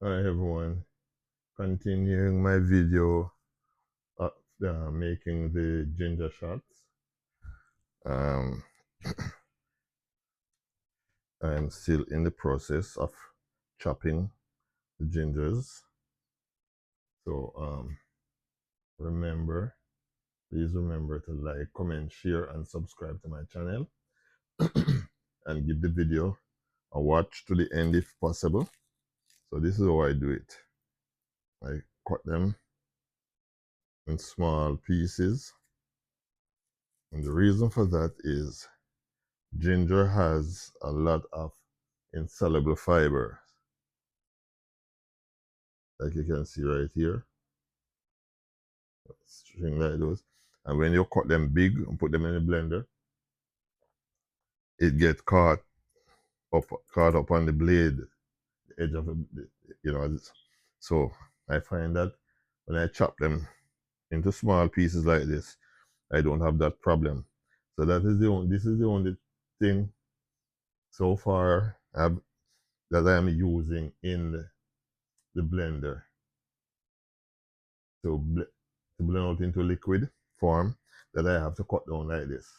Hi everyone, continuing my video of making the ginger shots. Um, I'm still in the process of chopping the gingers. So remember, please remember to like, comment, share, and subscribe to my channel. And give the video a watch to the end if possible. So this is how I do it. I cut them in small pieces. And the reason for that is ginger has a lot of insoluble fiber, like you can see right here, string like those. And when you cut them big and put them in the blender, it gets caught up on the blade, the edge of it. So I find that when I chop them into small pieces like this, I don't have that problem. So this is the only thing so far that I am using in the blender to blend out into liquid form, that I have to cut down like this.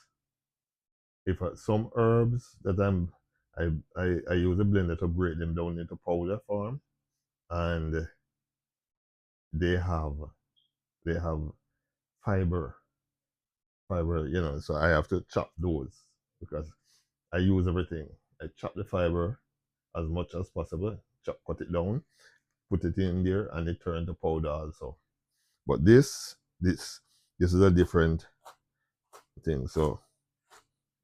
If some herbs that I use a blender to break them down into powder form, and they have they have fiber, so I have to chop those because I use everything. I chop the fiber as much as possible, cut it down, put it in there, and it turns to powder also. But this is a different thing. So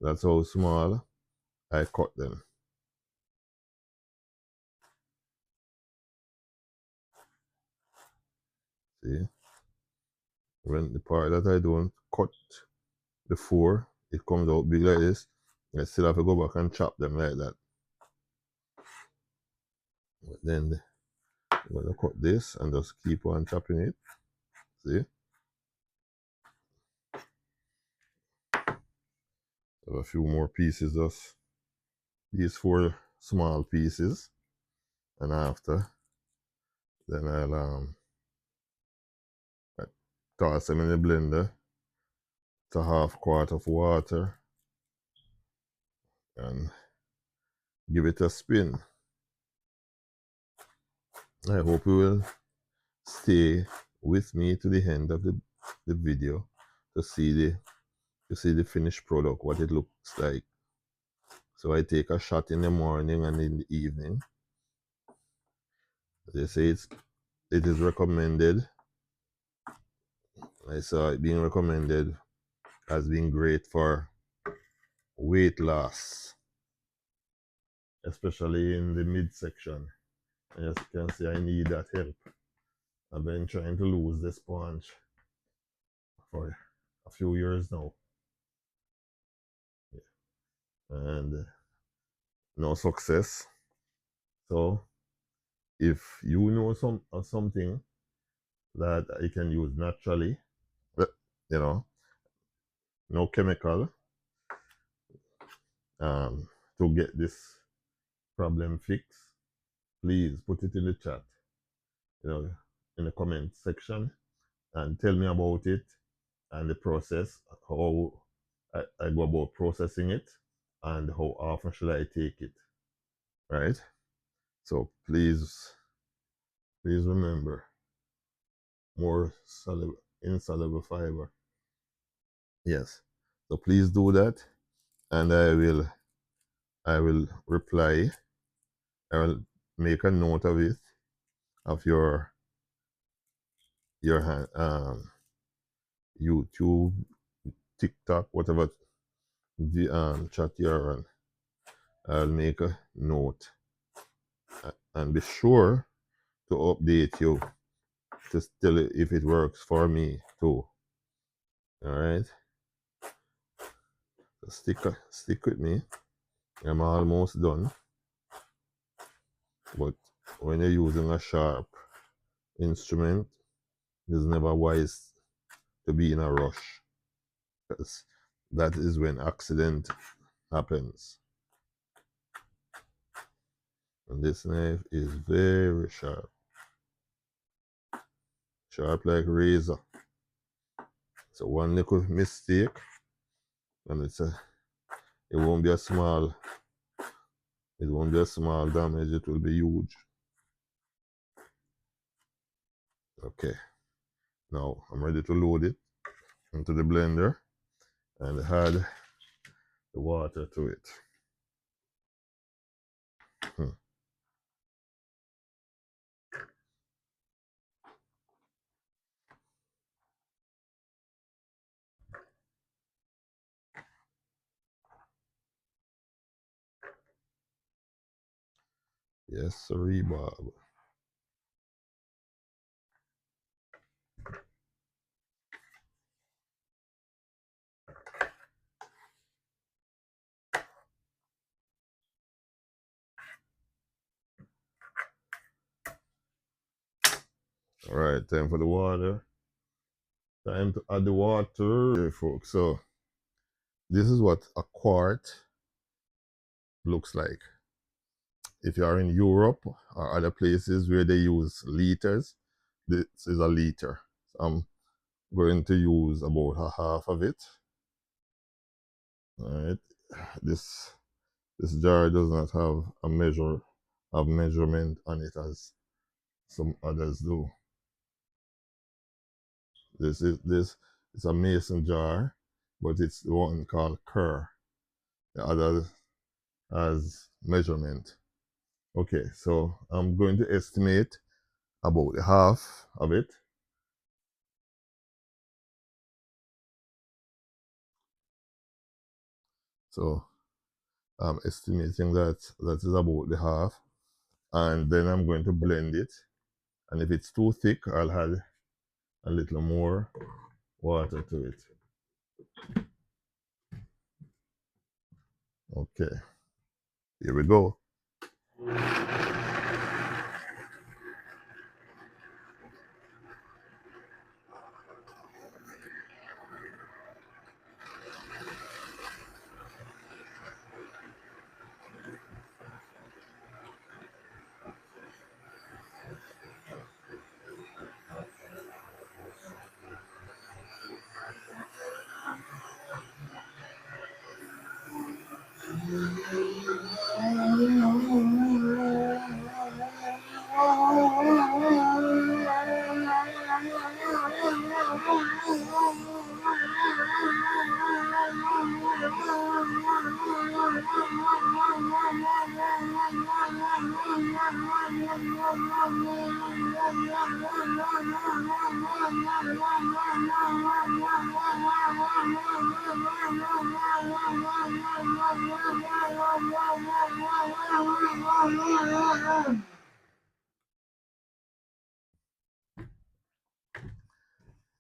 that's how small I cut them. See, when the part that I don't cut before, it comes out big like this, I still have to go back and chop them like that. But then I'm gonna cut this and just keep on chopping it. See, have a few more pieces, just these 4 small pieces, and after then I toss them in the blender to 1/2 quart of water and give it a spin. I hope you will stay with me to the end of the video to see the finished product, what it looks like. So I take a shot in the morning and in the evening. They say it is recommended. I saw it being recommended as being great for weight loss, especially in the midsection. And as you can see, I need that help. I've been trying to lose the sponge for a few years now, and no success. So if you know something that I can use naturally, you know, no chemical, to get this problem fixed, please put it in the chat, in the comment section, and tell me about it and the process, how I go about processing it, and how often should I take it, right? So please remember, more insoluble fiber. Yes. So please do that, and I will reply. I will make a note of it, of your YouTube, TikTok, whatever the chat you're on. I'll make a note and be sure to update you to tell you if it works for me too. All right. So stick with me. I'm almost done. But when you're using a sharp instrument, it's never wise to be in a rush, because that is when accident happens. And this knife is very sharp. Sharp like razor. So one little mistake and it won't be a small damage, it will be huge. Okay. Now I'm ready to load it into the blender and add the water to it. Yes, sirree, Bob. All right, time for the water. Time to add the water. Okay, folks, so this is what a quart looks like. If you are in Europe or other places where they use liters, this is a liter. So I'm going to use about a half of it. All right, this jar does not have a measurement on it as some others do. This is a mason jar, but it's the one called Kerr. The other has measurement. Okay, so I'm going to estimate about half of it. So I'm estimating that is about the half. And then I'm going to blend it. And if it's too thick, I'll add a little more water to it. Okay, here we go.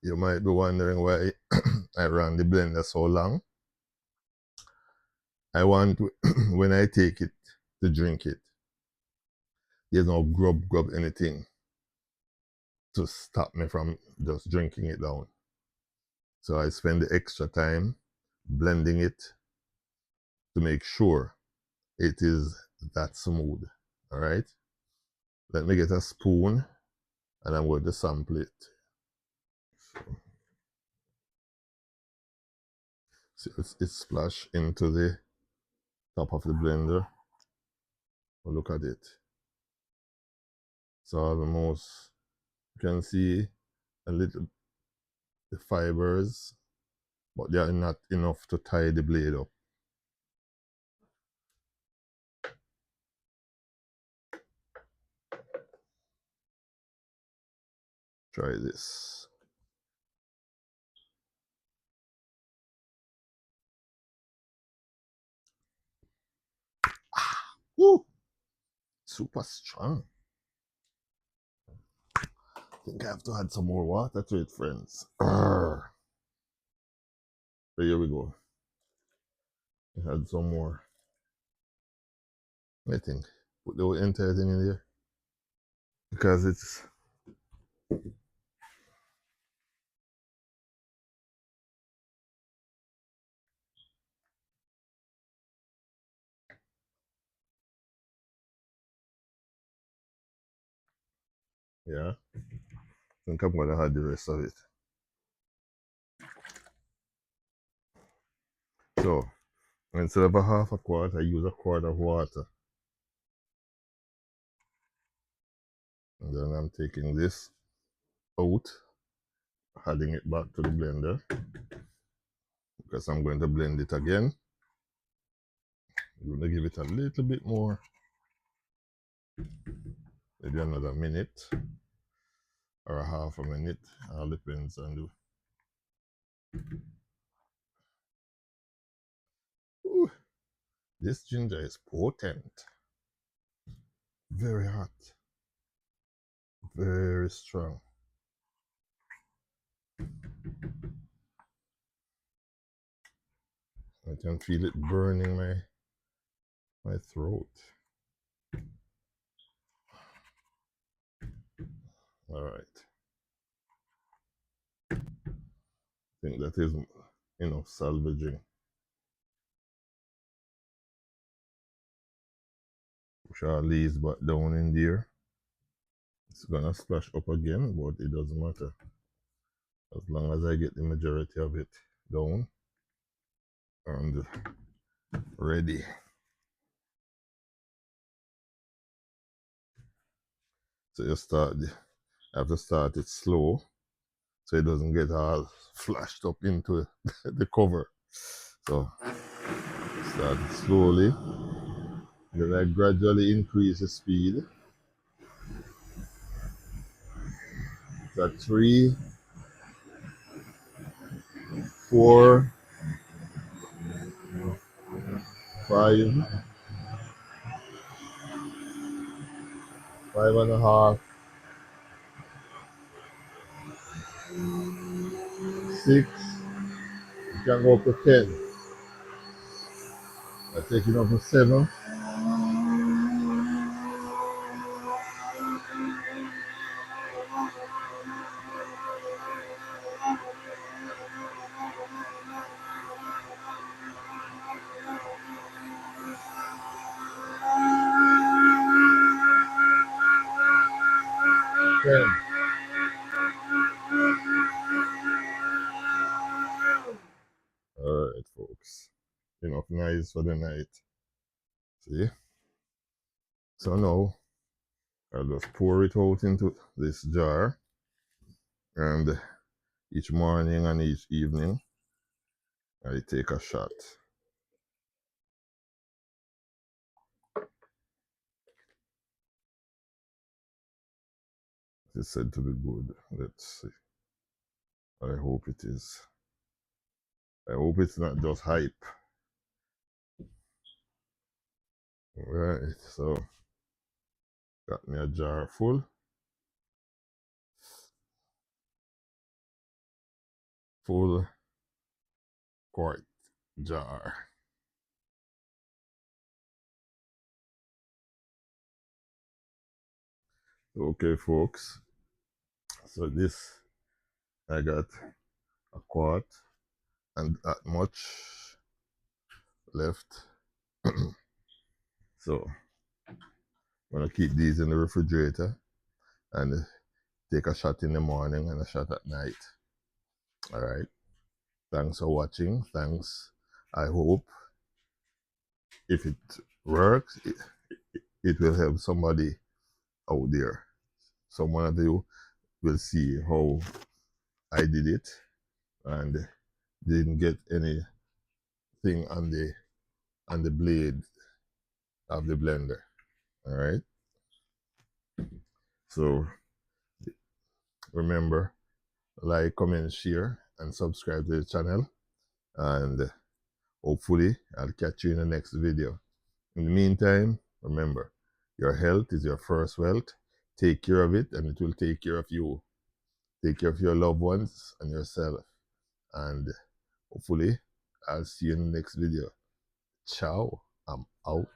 You might be wondering why I ran the blender so long. I want to, when I take it to drink it, there's no grub anything to stop me from just drinking it down. So I spend the extra time blending it to make sure it is that smooth. All right. Let me get a spoon and I'm going to sample it. So it's splashed into the top of the blender. Oh, look at it. So almost you can see a little the fibers, but they are not enough to tie the blade up. Try this. Woo! Super strong. I think I have to add some more water to it, friends. Arrgh. So here we go. Add some more. I think. Put the entire thing in there. Because it's Yeah, I think I'm gonna add the rest of it. So instead of a half a quart, I use a quart of water. And then I'm taking this out, adding it back to the blender because I'm going to blend it again. I'm going to give it a little bit more, maybe another minute or a half a minute. All depends on the. Ooh, this ginger is potent, very hot, very strong. I can feel it burning my throat. All right, I think that is enough salvaging. Push our leaves back down in there. It's gonna splash up again, but it doesn't matter. As long as I get the majority of it down and ready. So you have to start it slow so it doesn't get all flashed up into the cover. So start it slowly. Then I gradually increase the speed. So 3, 4, 5, 5.5, 6. You can go up to 10. I take it up to 7. 10. Alright, folks. Enough noise for the night. See? So now I'll just pour it out into this jar, and each morning and each evening I take a shot. It's said to be good. Let's see. I hope it is. I hope it's not just hype. Right, so got me a jar full. Full quart jar. Okay, folks. So this, I got a quart and that much left. So I'm gonna keep these in the refrigerator and take a shot in the morning and a shot at night. All right. Thanks for watching. Thanks. I hope if it works, it will help somebody out there. Some of you will see how I did it and didn't get anything on the blade of the blender. All right. So remember, like, comment, share, and subscribe to the channel. And hopefully, I'll catch you in the next video. In the meantime, remember, your health is your first wealth. Take care of it, and it will take care of you. Take care of your loved ones and yourself. And hopefully, I'll see you in the next video. Ciao. I'm out.